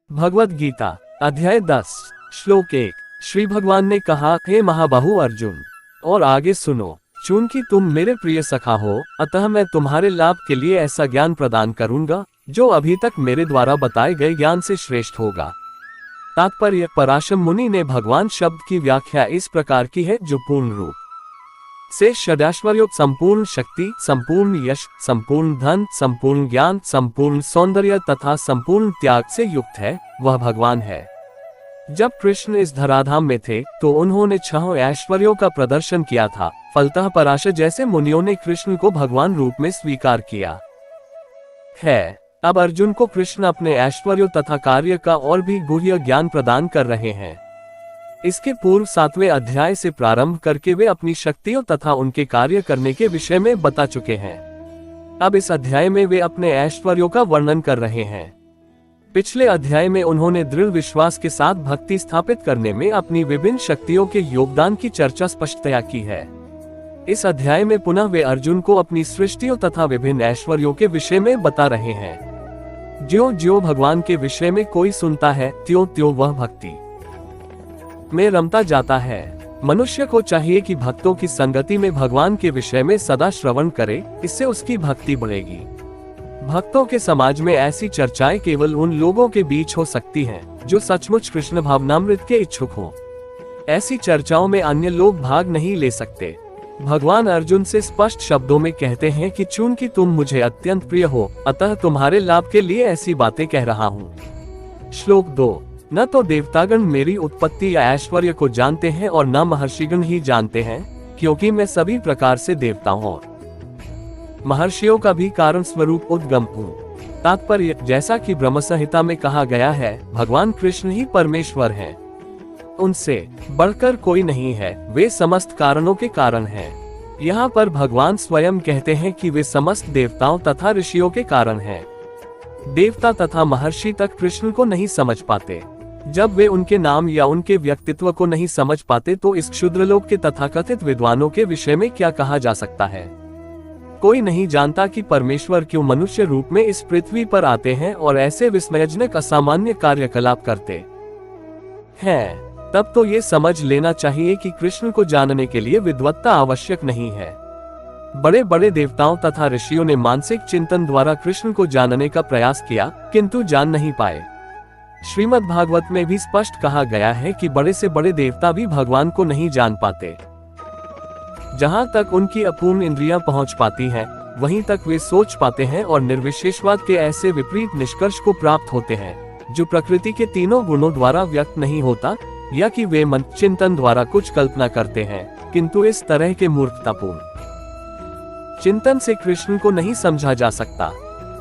भगवद गीता अध्याय 10 श्लोक 1। श्री भगवान ने कहा, हे महाबाहु अर्जुन, और आगे सुनो। चूंकि तुम मेरे प्रिय सखा हो, अतः मैं तुम्हारे लाभ के लिए ऐसा ज्ञान प्रदान करूंगा जो अभी तक मेरे द्वारा बताए गए ज्ञान से श्रेष्ठ होगा। तात्पर्य: पराशर मुनि ने भगवान शब्द की व्याख्या इस प्रकार की है, जो पूर्ण रूप से षडैश्वर्यों, संपूर्ण शक्ति, संपूर्ण यश, संपूर्ण धन, संपूर्ण ज्ञान, संपूर्ण सौंदर्य तथा संपूर्ण त्याग से युक्त है, वह भगवान है। जब कृष्ण इस धराधाम में थे तो उन्होंने छह ऐश्वर्यों का प्रदर्शन किया था। फलतः पराशर जैसे मुनियों ने कृष्ण को भगवान रूप में स्वीकार किया है। अब अर्जुन को कृष्ण अपने ऐश्वर्यों तथा कार्य का और भी गूढ़ ज्ञान प्रदान कर रहे हैं। इसके पूर्व 7वें अध्याय से प्रारंभ करके वे अपनी शक्तियों तथा उनके कार्य करने के विषय में बता चुके हैं। अब इस अध्याय में वे अपने ऐश्वर्यों का वर्णन कर रहे हैं। पिछले अध्याय में उन्होंने दृढ़ विश्वास के साथ भक्ति स्थापित करने में अपनी विभिन्न शक्तियों के योगदान की चर्चा स्पष्टतया की है। इस अध्याय में पुनः वे अर्जुन को अपनी सृष्टियों तथा विभिन्न ऐश्वर्यों के विषय में बता रहे हैं। ज्यों ज्यों भगवान के विषय में कोई सुनता है, त्यों त्यों वह भक्ति में रमता जाता है। मनुष्य को चाहिए कि भक्तों की संगति में भगवान के विषय में सदा श्रवण करे, इससे उसकी भक्ति बढ़ेगी। भक्तों के समाज में ऐसी चर्चाएं केवल उन लोगों के बीच हो सकती हैं जो सचमुच कृष्ण भावनामृत के इच्छुक हो। ऐसी चर्चाओं में अन्य लोग भाग नहीं ले सकते। भगवान अर्जुन से स्पष्ट शब्दों में कहते हैं कि चूंकि तुम मुझे अत्यंत प्रिय हो, अतः तुम्हारे लाभ के लिए ऐसी बातें कह रहा हूँ। श्लोक 2। न तो देवतागण मेरी उत्पत्ति या ऐश्वर्य को जानते हैं और न महर्षिगण ही जानते हैं, क्योंकि मैं सभी प्रकार से देवताओं और महर्षियों का भी कारण स्वरूप उद्गम हूँ। तात्पर्य: जैसा कि ब्रह्म संहिता में कहा गया है, भगवान कृष्ण ही परमेश्वर हैं। उनसे बढ़कर कोई नहीं है, वे समस्त कारणों के कारण हैं। यहाँ पर भगवान स्वयं कहते हैं कि वे समस्त देवताओं तथा ऋषियों के कारण हैं। देवता तथा महर्षि तक कृष्ण को नहीं समझ पाते। जब वे उनके नाम या उनके व्यक्तित्व को नहीं समझ पाते तो इस क्षुद्रलोक के तथाकथित विद्वानों के विषय में क्या कहा जा सकता है। कोई नहीं जानता कि परमेश्वर क्यों मनुष्य रूप में इस पृथ्वी पर आते हैं और ऐसे विस्मयजनक असामान्य कार्यकलाप करते हैं। तब तो ये समझ लेना चाहिए कि कृष्ण को जानने के लिए विद्वत्ता आवश्यक नहीं है। बड़े बड़े देवताओं तथा ऋषियों ने मानसिक चिंतन द्वारा कृष्ण को जानने का प्रयास किया, किंतु जान नहीं पाए। श्रीमद् भागवत में भी स्पष्ट कहा गया है कि बड़े से बड़े देवता भी भगवान को नहीं जान पाते। जहां तक उनकी अपूर्ण इंद्रियां पहुंच पाती हैं, वहीं तक वे सोच पाते हैं और निर्विशेषवाद के ऐसे विपरीत निष्कर्ष को प्राप्त होते हैं जो प्रकृति के तीनों गुणों द्वारा व्यक्त नहीं होता, या कि वे मन चिंतन द्वारा कुछ कल्पना करते हैं, किंतु इस तरह के मूर्खतापूर्ण चिंतन से कृष्ण को नहीं समझा जा सकता।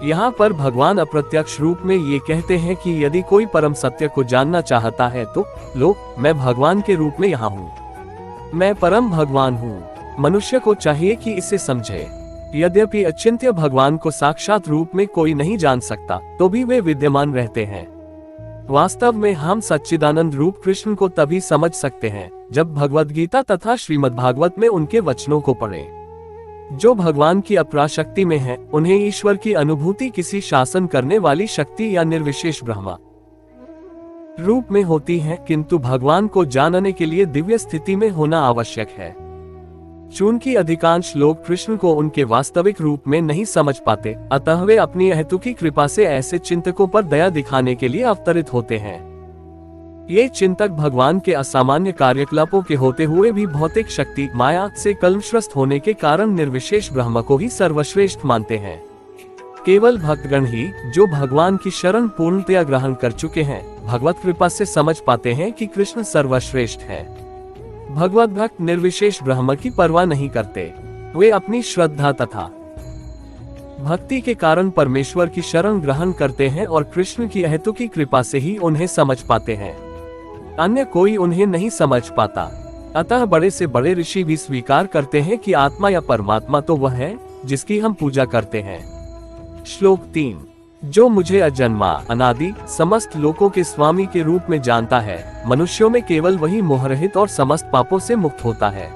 यहाँ पर भगवान अप्रत्यक्ष रूप में ये कहते हैं कि यदि कोई परम सत्य को जानना चाहता है तो लो, मैं भगवान के रूप में यहाँ हूँ, मैं परम भगवान हूँ। मनुष्य को चाहिए कि इसे समझे। यद्यपि अचिंत्य भगवान को साक्षात रूप में कोई नहीं जान सकता, तो भी वे विद्यमान रहते हैं। वास्तव में हम सच्चिदानंद रूप कृष्ण को तभी समझ सकते हैं जब भगवद गीता तथा श्रीमद् भागवत में उनके वचनों को पढ़ें। जो भगवान की अपराशक्ति में है, उन्हें ईश्वर की अनुभूति किसी शासन करने वाली शक्ति या निर्विशेष ब्रह्म रूप में होती है, किंतु भगवान को जानने के लिए दिव्य स्थिति में होना आवश्यक है। चूंकि अधिकांश लोग कृष्ण को उनके वास्तविक रूप में नहीं समझ पाते, अतः वे अपनी अहेतुकी कृपा से ऐसे चिंतकों पर दया दिखाने के लिए अवतरित होते हैं। ये चिंतक भगवान के असामान्य कार्यकलापों के होते हुए भी भौतिक शक्ति माया से कलमशग्रस्त होने के कारण निर्विशेष ब्रह्म को ही सर्वश्रेष्ठ मानते हैं। केवल भक्तगण ही जो भगवान की शरण पूर्णतया ग्रहण कर चुके हैं, भगवत कृपा से समझ पाते हैं कि कृष्ण सर्वश्रेष्ठ है। भगवत भक्त निर्विशेष ब्रह्म की परवाह नहीं करते। वे अपनी श्रद्धा तथा भक्ति के कारण परमेश्वर की शरण ग्रहण करते हैं और कृष्ण की अहेतुकी कृपा से ही उन्हें समझ पाते हैं। अन्य कोई उन्हें नहीं समझ पाता। अतः बड़े से बड़े ऋषि भी स्वीकार करते हैं कि आत्मा या परमात्मा तो वह है जिसकी हम पूजा करते हैं। श्लोक 3। जो मुझे अजन्मा, अनादि, समस्त लोकों के स्वामी के रूप में जानता है, मनुष्यों में केवल वही मोहरहित और समस्त पापों से मुक्त होता है।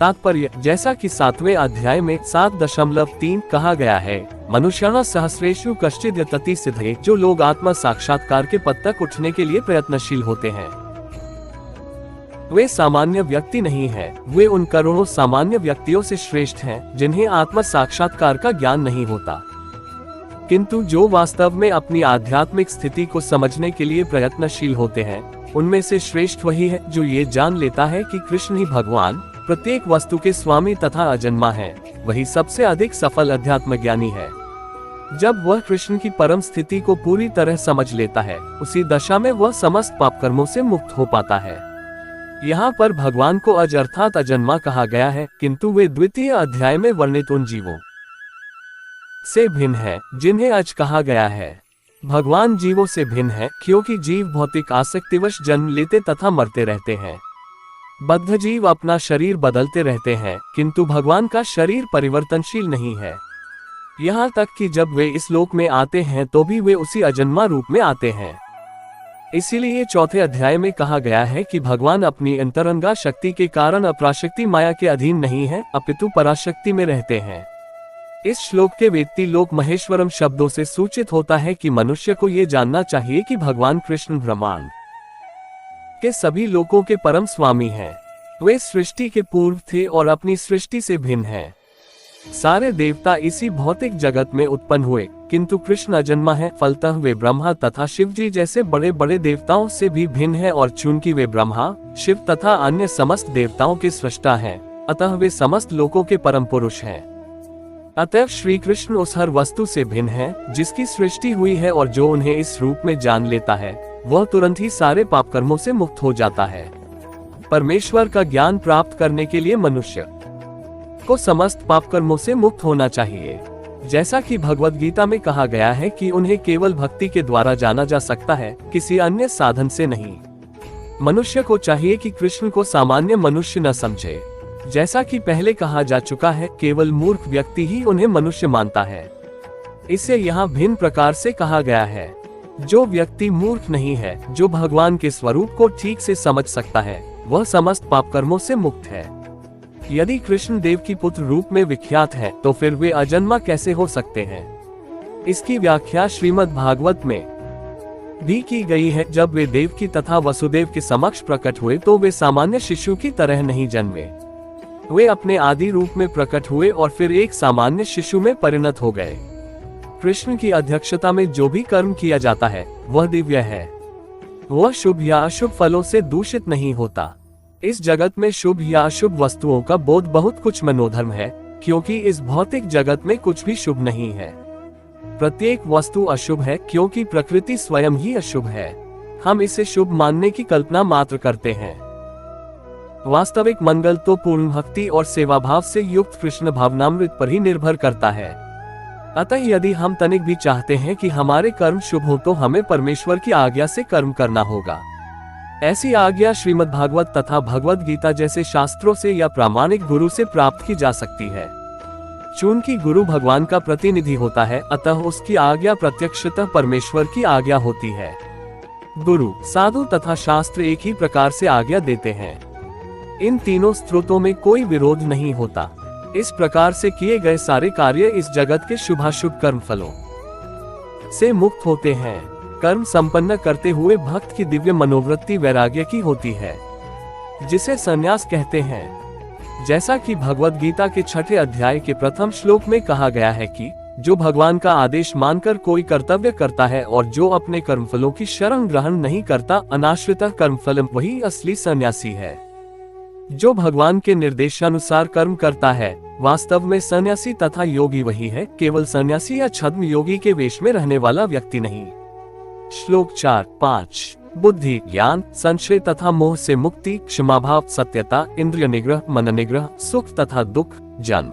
तात्पर्य, जैसा कि 7वें अध्याय में 7.3 कहा गया है, मनुष्याणां सहस्रेषु कश्चिद् यतति सिद्धये, जो लोग आत्मा साक्षात्कार के पद तक उठने के लिए प्रयत्नशील होते हैं वे सामान्य व्यक्ति नहीं हैं, वे उन करोड़ों सामान्य व्यक्तियों से श्रेष्ठ हैं जिन्हें आत्मा साक्षात्कार का ज्ञान नहीं होता। किंतु जो वास्तव में अपनी आध्यात्मिक स्थिति को समझने के लिए प्रयत्नशील होते हैं, उनमें से श्रेष्ठ वही है जो ये जान लेता है कि कृष्ण ही भगवान, प्रत्येक वस्तु के स्वामी तथा अजन्मा है। वही सबसे अधिक सफल अध्यात्म ज्ञानी है। जब वह कृष्ण की परम स्थिति को पूरी तरह समझ लेता है, उसी दशा में वह समस्त पाप कर्मों से मुक्त हो पाता है। यहाँ पर भगवान को अज अर्थात अजन्मा कहा गया है, किंतु वे द्वितीय अध्याय में वर्णित उन जीवों से भिन्न है जिन्हें अज कहा गया है। भगवान जीवों से भिन्न है क्योंकि जीव भौतिक आसक्तिवश जन्म लेते तथा मरते रहते हैं। बद्ध जीव अपना शरीर बदलते रहते हैं, किंतु भगवान का शरीर परिवर्तनशील नहीं है। यहाँ तक कि जब वे इस लोक में आते हैं तो भी वे उसी अजन्मा रूप में आते हैं। इसीलिए चौथे अध्याय में कहा गया है कि भगवान अपनी अंतरंगा शक्ति के कारण अपराशक्ति माया के अधीन नहीं है, अपितु पराशक्ति में रहते हैं। इस श्लोक के वेत्ति लोक महेश्वरम शब्दों से सूचित होता है कि मनुष्य को ये जानना चाहिए कि भगवान कृष्ण ब्रह्मांड के सभी लोकों के परम स्वामी हैं। वे सृष्टि के पूर्व थे और अपनी सृष्टि से भिन्न हैं। सारे देवता इसी भौतिक जगत में उत्पन्न हुए, किंतु कृष्ण अजन्मा है। फलतः वे ब्रह्मा तथा शिव जी जैसे बड़े बड़े देवताओं से भी भिन्न है, और चूंकि वे ब्रह्मा, शिव तथा अन्य समस्त देवताओं के सृष्टा हैं, अतः वे समस्त लोकों के परम पुरुष हैं। अतः श्री कृष्ण उस हर वस्तु से भिन्न है जिसकी सृष्टि हुई है, और जो उन्हें इस रूप में जान लेता है वह तुरंत ही सारे पाप कर्मों से मुक्त हो जाता है। परमेश्वर का ज्ञान प्राप्त करने के लिए मनुष्य को समस्त पाप कर्मों से मुक्त होना चाहिए। जैसा कि भगवद गीता में कहा गया है कि उन्हें केवल भक्ति के द्वारा जाना जा सकता है, किसी अन्य साधन से नहीं। मनुष्य को चाहिए कि कृष्ण को सामान्य मनुष्य न समझे। जैसा कि पहले कहा जा चुका है, केवल मूर्ख व्यक्ति ही उन्हें मनुष्य मानता है। इसे यहाँ भिन्न प्रकार से कहा गया है। जो व्यक्ति मूर्ख नहीं है, जो भगवान के स्वरूप को ठीक से समझ सकता है, वह समस्त पाप कर्मों से मुक्त है। यदि कृष्ण देव की पुत्र रूप में विख्यात है, तो फिर वे अजन्मा कैसे हो सकते हैं? इसकी व्याख्या श्रीमद् भागवत में भी की गई है। जब वे देवकी तथा वसुदेव के समक्ष प्रकट हुए तो वे सामान्य शिशु की तरह नहीं जन्मे। वे अपने आदि रूप में प्रकट हुए और फिर एक सामान्य शिशु में परिणत हो गए। कृष्ण की अध्यक्षता में जो भी कर्म किया जाता है वह दिव्य है। वह शुभ या अशुभ फलों से दूषित नहीं होता। इस जगत में शुभ या अशुभ वस्तुओं का बोध बहुत कुछ मनोधर्म है, क्योंकि इस भौतिक जगत में कुछ भी शुभ नहीं है। प्रत्येक वस्तु अशुभ है क्योंकि प्रकृति स्वयं ही अशुभ है। हम इसे शुभ मानने की कल्पना मात्र करते हैं। वास्तविक मंगल तो पूर्ण भक्ति और सेवा भाव से युक्त कृष्ण भावनामृत पर ही निर्भर करता है। अतः यदि हम तनिक भी चाहते हैं कि हमारे कर्म शुभ हो तो हमें परमेश्वर की आज्ञा से कर्म करना होगा। ऐसी आज्ञा श्रीमद् भागवत तथा भगवद गीता जैसे शास्त्रों से या प्रामाणिक गुरु से प्राप्त की जा सकती है। चूंकि गुरु भगवान का प्रतिनिधि होता है, अतः उसकी आज्ञा प्रत्यक्षतः परमेश्वर की आज्ञा होती है। गुरु, साधु तथा शास्त्र एक ही प्रकार से आज्ञा देते हैं। इन तीनों स्रोतों में कोई विरोध नहीं होता। इस प्रकार से किए गए सारे कार्य इस जगत के शुभाशुभ कर्म फलों से मुक्त होते हैं। कर्म संपन्न करते हुए भक्त की दिव्य मनोवृत्ति वैराग्य की होती है, जिसे संन्यास कहते हैं। जैसा कि भगवद गीता के 6 अध्याय के प्रथम श्लोक में कहा गया है कि जो भगवान का आदेश मानकर कोई कर्तव्य करता है और जो अपने कर्मफलों की शरण ग्रहण नहीं करता, अनाश्रित कर्मफलम, वही असली सन्यासी है। जो भगवान के निर्देशानुसार कर्म करता है, वास्तव में सन्यासी तथा योगी वही है, केवल सन्यासी या छद्म योगी के वेश में रहने वाला व्यक्ति नहीं। श्लोक 4-5 बुद्धि, ज्ञान, संशय तथा मोह से मुक्ति, क्षमा भाव, सत्यता, इंद्रिय निग्रह, मन निग्रह, सुख तथा दुख, जन्म,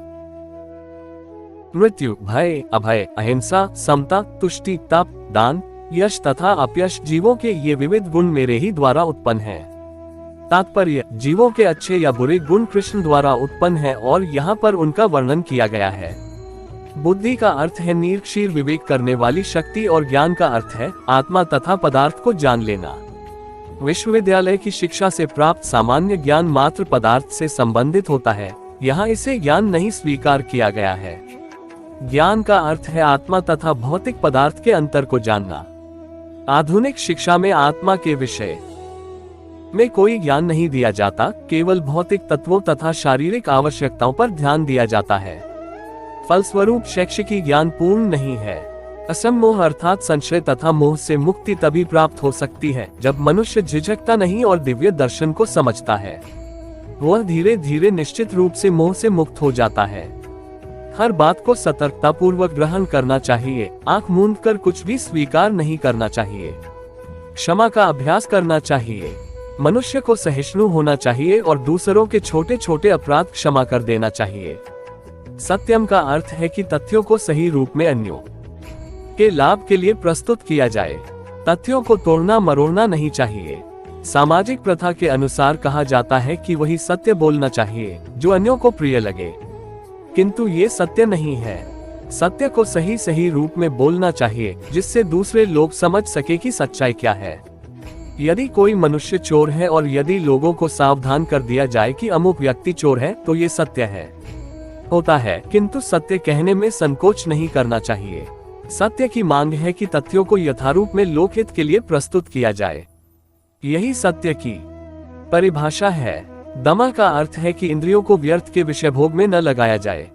मृत्यु, भय, अभय, अहिंसा, समता, तुष्टि, तप, दान, यश तथा अपयश, जीवों के ये विविध गुण मेरे ही द्वारा उत्पन्न हैं। तात्पर्य, जीवों के अच्छे या बुरे गुण कृष्ण द्वारा उत्पन्न है और यहाँ पर उनका वर्णन किया गया है। बुद्धि का अर्थ है निरीक्षीर विवेक करने वाली शक्ति और ज्ञान का अर्थ है आत्मा तथा पदार्थ को जान लेना। विश्वविद्यालय की शिक्षा से प्राप्त सामान्य ज्ञान मात्र पदार्थ से संबंधित होता है, यहाँ इसे ज्ञान नहीं स्वीकार किया गया है। ज्ञान का अर्थ है आत्मा तथा भौतिक पदार्थ के अंतर को जानना। आधुनिक शिक्षा में आत्मा के विषय में कोई ज्ञान नहीं दिया जाता, केवल भौतिक तत्वों तथा शारीरिक आवश्यकताओं पर ध्यान दिया जाता है। फलस्वरूप शैक्षिकी ज्ञान पूर्ण नहीं है। असमोह अर्थात संशय तथा मोह से मुक्ति तभी प्राप्त हो सकती है जब मनुष्य झिझकता नहीं और दिव्य दर्शन को समझता है। वह धीरे धीरे निश्चित रूप से मोह से मुक्त हो जाता है। हर बात को सतर्कता पूर्वक ग्रहण करना चाहिए, आंख मूंद कर कुछ भी स्वीकार नहीं करना चाहिए। क्षमा का अभ्यास करना चाहिए। मनुष्य को सहिष्णु होना चाहिए और दूसरों के छोटे छोटे अपराध क्षमा कर देना चाहिए। सत्यम का अर्थ है कि तथ्यों को सही रूप में अन्यों के लाभ के लिए प्रस्तुत किया जाए। तथ्यों को तोड़ना मरोड़ना नहीं चाहिए। सामाजिक प्रथा के अनुसार कहा जाता है कि वही सत्य बोलना चाहिए जो अन्यों को प्रिय लगे, किंतु ये सत्य नहीं है। सत्य को सही सही रूप में बोलना चाहिए जिससे दूसरे लोग समझ सके कि सच्चाई क्या है। यदि कोई मनुष्य चोर है और यदि लोगों को सावधान कर दिया जाए कि अमुक व्यक्ति चोर है तो ये सत्य होता है, किंतु सत्य कहने में संकोच नहीं करना चाहिए। सत्य की मांग है कि तथ्यों को यथारूप में लोकहित के लिए प्रस्तुत किया जाए। यही सत्य की परिभाषा है। दमा का अर्थ है कि इंद्रियों को व्यर्थ के विषय भोग में न लगाया जाए।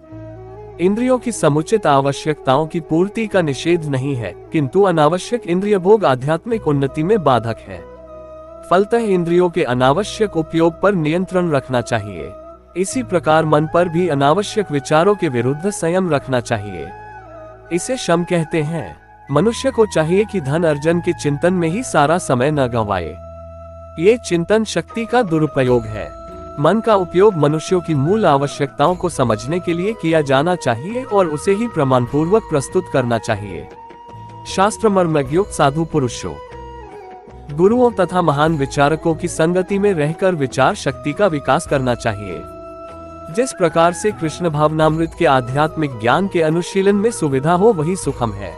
इंद्रियों की समुचित आवश्यकताओं की पूर्ति का निषेध नहीं है, किंतु अनावश्यक इंद्रिय भोग आध्यात्मिक उन्नति में बाधक है। फलतः इंद्रियों के अनावश्यक उपयोग पर नियंत्रण रखना चाहिए। इसी प्रकार मन पर भी अनावश्यक विचारों के विरुद्ध संयम रखना चाहिए। इसे शम कहते हैं। मनुष्य को चाहिए कि धन अर्जन के चिंतन में ही सारा समय न गंवाए। ये चिंतन शक्ति का दुरुपयोग है। मन का उपयोग मनुष्यों की मूल आवश्यकताओं को समझने के लिए किया जाना चाहिए और उसे ही प्रमाण पूर्वक प्रस्तुत करना चाहिए। शास्त्र मर्मज्ञों साधु पुरुषों, गुरुओं तथा महान विचारकों की संगति में रहकर विचार शक्ति का विकास करना चाहिए। जिस प्रकार से कृष्ण भावनामृत के आध्यात्मिक ज्ञान के अनुशीलन में सुविधा हो वही सुखम है,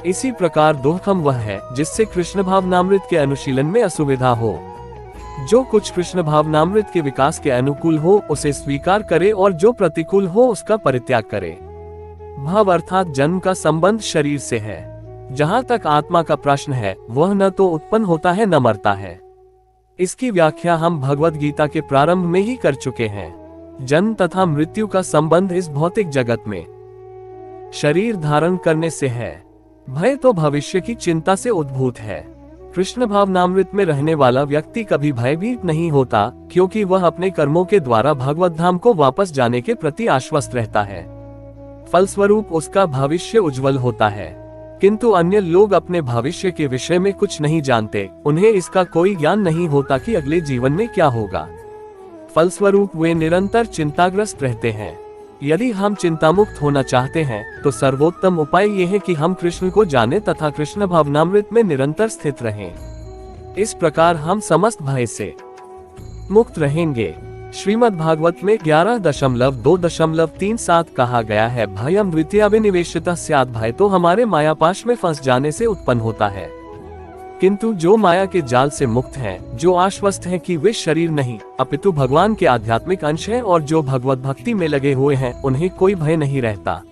इसी प्रकार दुखम वह है जिससे कृष्ण भावनामृत के अनुशीलन में असुविधा हो। जो कुछ कृष्ण भावनामृत के विकास के अनुकूल हो उसे स्वीकार करे और जो प्रतिकूल हो उसका परित्याग करे। भाव अर्थात जन्म का संबंध शरीर से है। जहाँ तक आत्मा का प्रश्न है वह न तो उत्पन्न होता है न मरता है। इसकी व्याख्या हम भगवद गीता के प्रारंभ में ही कर चुके हैं। जन्म तथा मृत्यु का संबंध इस भौतिक जगत में शरीर धारण करने से है। भय तो भविष्य की चिंता से उद्भूत है। कृष्ण भावनामृत में रहने वाला व्यक्ति कभी भयभीत नहीं होता, क्योंकि वह अपने कर्मों के द्वारा भगवत धाम को वापस जाने के प्रति आश्वस्त रहता है। फलस्वरूप उसका भविष्य उज्जवल होता है। किंतु अन्य लोग अपने भविष्य के विषय में कुछ नहीं जानते, उन्हें इसका कोई ज्ञान नहीं होता कि अगले जीवन में क्या होगा। फलस्वरूप वे निरंतर चिंताग्रस्त रहते हैं। यदि हम चिंतामुक्त होना चाहते हैं तो सर्वोत्तम उपाय यह है कि हम कृष्ण को जाने तथा कृष्ण भावनामृत में निरंतर स्थित रहें। इस प्रकार हम समस्त भय से मुक्त रहेंगे। श्रीमद् भागवत में 11.2.37 कहा गया है, भयम द्वितीयाभिनिवेशितः स्यात्। भय तो हमारे मायापाश में फंस जाने से उत्पन्न होता है, किंतु जो माया के जाल से मुक्त हैं, जो आश्वस्त हैं कि वे शरीर नहीं अपितु भगवान के आध्यात्मिक अंश हैं और जो भगवत भक्ति में लगे हुए हैं, उन्हें कोई भय नहीं रहता।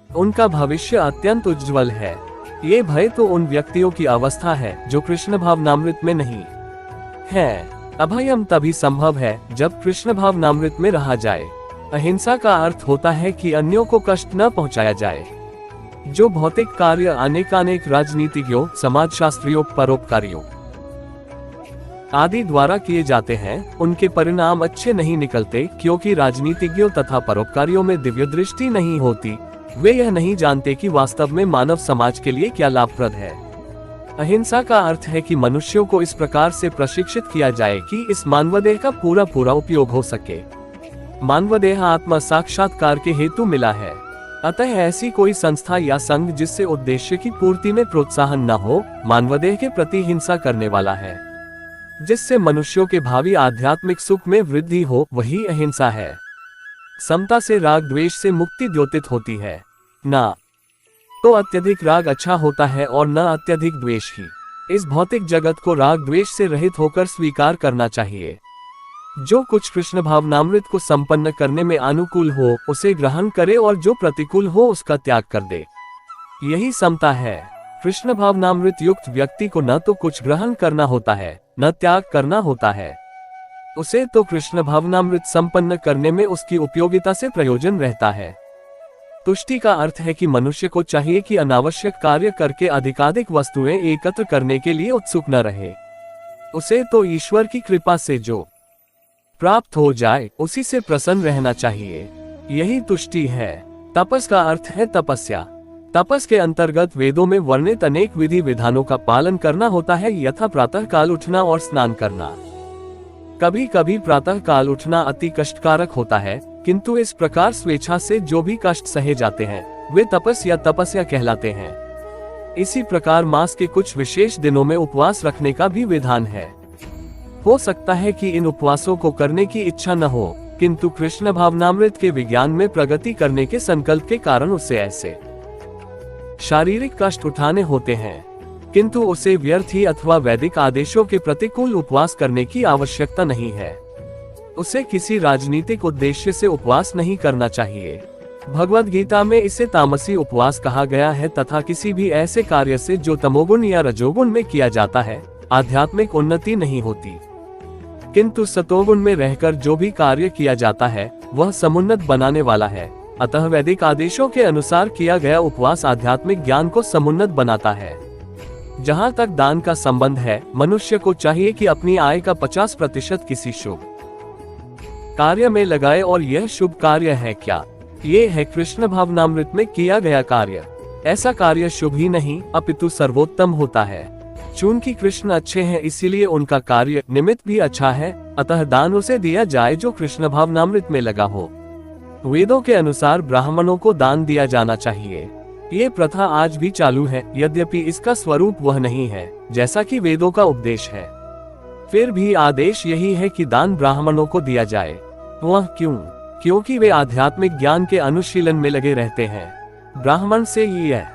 उनका भविष्य अत्यंत उज्जवल है। ये भय तो उन व्यक्तियों की अवस्था है जो कृष्ण भावनामृत में नहीं है। अभयम तभी संभव है जब कृष्ण भावनामृत में रहा जाए। अहिंसा का अर्थ होता है कि अन्यों को कष्ट न पहुंचाया जाए। जो भौतिक कार्य अनेकानेक राजनीतिज्ञों, समाजशास्त्रियों, परोपकारियों आदि द्वारा किए जाते हैं, उनके परिणाम अच्छे नहीं निकलते, क्योंकि राजनीतिज्ञों तथा परोपकारियों में दिव्य दृष्टि नहीं होती। वे यह नहीं जानते कि वास्तव में मानव समाज के लिए क्या लाभप्रद है। अहिंसा का अर्थ है कि मनुष्यों को इस प्रकार से प्रशिक्षित किया जाए कि इस मानवदेह का पूरा पूरा उपयोग हो सके। मानवदेह आत्मा साक्षात्कार के हेतु मिला है। अतः ऐसी कोई संस्था या संघ जिससे उद्देश्य की पूर्ति में प्रोत्साहन न हो, मानवदेह के प्रति हिंसा करने वाला है। जिससे मनुष्यों के भावी आध्यात्मिक सुख में वृद्धि हो, वही अहिंसा है। समता से राग द्वेष से मुक्ति द्योतित होती है। ना तो अत्यधिक राग अच्छा होता है और न अत्यधिक द्वेष ही। इस भौतिक जगत को राग द्वेष से रहित होकर स्वीकार करना चाहिए। जो कुछ कृष्ण भावनामृत को संपन्न करने में अनुकूल हो उसे ग्रहण करे और जो प्रतिकूल हो उसका त्याग कर दे। यही समता है। कृष्ण भावनामृत युक्त व्यक्ति को न तो कुछ ग्रहण करना होता है न त्याग करना होता है। उसे तो कृष्ण भावनामृत संपन्न करने में उसकी उपयोगिता से प्रयोजन रहता है। तुष्टि का अर्थ है कि मनुष्य को चाहिए कि अनावश्यक कार्य करके अधिकाधिक वस्तुएं एकत्र करने के लिए उत्सुक न रहे। उसे तो ईश्वर की कृपा से जो प्राप्त हो जाए उसी से प्रसन्न रहना चाहिए। यही तुष्टि है। तपस का अर्थ है तपस्या। तपस के अंतर्गत वेदों में वर्णित अनेक विधि विधानों का पालन करना होता है, यथा प्रातः काल उठना और स्नान करना। कभी कभी प्रातः काल उठना अति कष्टकारक होता है, किंतु इस प्रकार स्वेच्छा से जो भी कष्ट सहे जाते हैं वे तपस या तपस्या कहलाते हैं। इसी प्रकार मास के कुछ विशेष दिनों में उपवास रखने का भी विधान है। हो सकता है कि इन उपवासों को करने की इच्छा न हो, किंतु कृष्ण भावनामृत के विज्ञान में प्रगति करने के संकल्प के कारण उसे ऐसे शारीरिक कष्ट उठाने होते हैं, किंतु उसे व्यर्थ ही अथवा वैदिक आदेशों के प्रतिकूल उपवास करने की आवश्यकता नहीं है। उसे किसी राजनीतिक उद्देश्य से उपवास नहीं करना चाहिए। भगवद गीता में इसे तामसी उपवास कहा गया है तथा किसी भी ऐसे कार्य से जो तमोगुण या रजोगुण में किया जाता है आध्यात्मिक उन्नति नहीं होती, किंतु सतोगुण में रहकर जो भी कार्य किया जाता है वह समुन्नत बनाने वाला है। अतः वैदिक आदेशों के अनुसार किया गया उपवास आध्यात्मिक ज्ञान को समुन्नत बनाता है। जहाँ तक दान का संबंध है, मनुष्य को चाहिए कि अपनी आय का 50% किसी शुभ कार्य में लगाए। और यह शुभ कार्य है क्या? ये है कृष्ण भावनामृत में किया गया कार्य। ऐसा कार्य शुभ ही नहीं अपितु सर्वोत्तम होता है। चूंकि कृष्ण अच्छे हैं इसीलिए उनका कार्य निमित्त भी अच्छा है, अतः दान उसे दिया जाए जो कृष्ण भावनामृत में लगा हो। वेदों के अनुसार ब्राह्मणों को दान दिया जाना चाहिए। ये प्रथा आज भी चालू है, यद्यपि इसका स्वरूप वह नहीं है जैसा कि वेदों का उपदेश है। फिर भी आदेश यही है कि दान ब्राह्मणों को दिया जाए। वह क्यों? क्योंकि वे आध्यात्मिक ज्ञान के अनुशीलन में लगे रहते हैं। ब्राह्मण से यह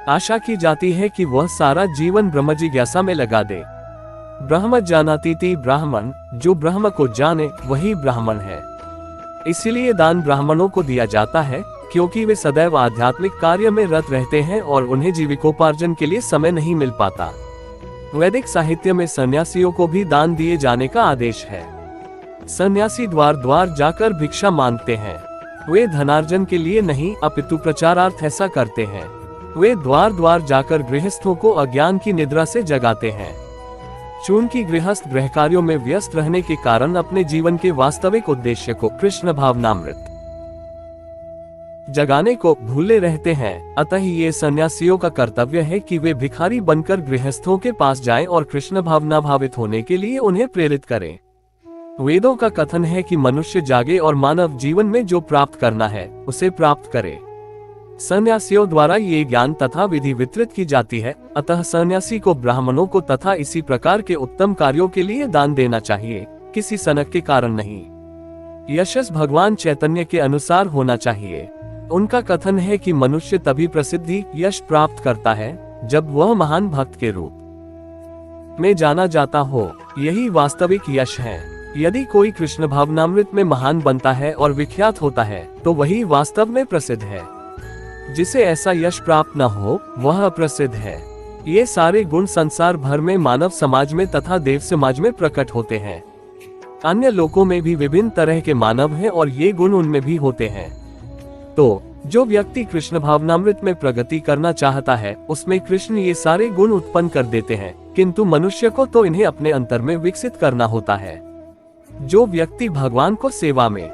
आशा की जाती है कि वह सारा जीवन ब्रह्म जिज्ञासा में लगा दे। ब्रह्म जानातीति ब्राह्मण, जो ब्रह्म को जाने वही ब्राह्मण है। इसीलिए दान ब्राह्मणों को दिया जाता है, क्योंकि वे सदैव आध्यात्मिक कार्य में रत रहते हैं और उन्हें जीविकोपार्जन के लिए समय नहीं मिल पाता। वैदिक साहित्य में सन्यासियों को भी दान दिए जाने का आदेश है। सन्यासी द्वार द्वार जाकर भिक्षा मांगते हैं। वे धनार्जन के लिए नहीं अपितु प्रचारार्थ ऐसा करते हैं। वे द्वार द्वार जाकर गृहस्थों को अज्ञान की निद्रा से जगाते हैं। चूंकि गृहस्थ गृह कार्यों में व्यस्त रहने के कारण अपने जीवन के वास्तविक उद्देश्य को कृष्ण भावनामृत जगाने को भूले रहते हैं, अतः ये सन्यासियों का कर्तव्य है कि वे भिखारी बनकर गृहस्थों के पास जाएं और कृष्ण भावना भावित होने के लिए उन्हें प्रेरित करें। वेदों का कथन है कि मनुष्य जागे और मानव जीवन में जो प्राप्त करना है उसे प्राप्त करे। सन्यासियों द्वारा ये ज्ञान तथा विधि वितरित की जाती है, अतः सन्यासी को ब्राह्मणों को तथा इसी प्रकार के उत्तम कार्यों के लिए दान देना चाहिए, किसी सनक के कारण नहीं। यशस भगवान चैतन्य के अनुसार होना चाहिए। उनका कथन है कि मनुष्य तभी प्रसिद्धि यश प्राप्त करता है जब वह महान भक्त के रूप में जाना जाता हो। यही वास्तविक यश है। यदि कोई कृष्ण भावनामृत में महान बनता है और विख्यात होता है तो वही वास्तव में प्रसिद्ध है। जिसे ऐसा यश प्राप्त न हो वह अप्रसिद्ध है। ये सारे गुण संसार भर में मानव समाज में तथा देव समाज में प्रकट होते हैं। अन्य लोकों में भी विभिन्न तरह के मानव हैं और ये गुण उनमें भी होते हैं। तो जो व्यक्ति कृष्ण भावनामृत में प्रगति करना चाहता है उसमें कृष्ण ये सारे गुण उत्पन्न कर देते हैं, किंतु मनुष्य को तो इन्हें अपने अंतर में विकसित करना होता है। जो व्यक्ति भगवान को सेवा में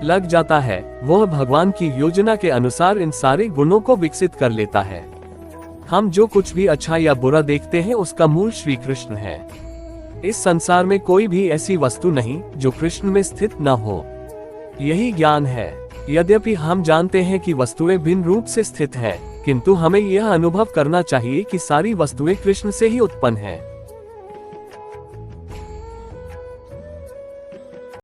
लग जाता है वह भगवान की योजना के अनुसार इन सारे गुणों को विकसित कर लेता है। हम जो कुछ भी अच्छा या बुरा देखते हैं उसका मूल श्री कृष्ण है। इस संसार में कोई भी ऐसी वस्तु नहीं जो कृष्ण में स्थित न हो। यही ज्ञान है। यद्यपि हम जानते हैं कि वस्तुएं भिन्न रूप से स्थित हैं, किंतु हमें यह अनुभव करना चाहिए कि सारी वस्तुएं कृष्ण से ही उत्पन्न हैं।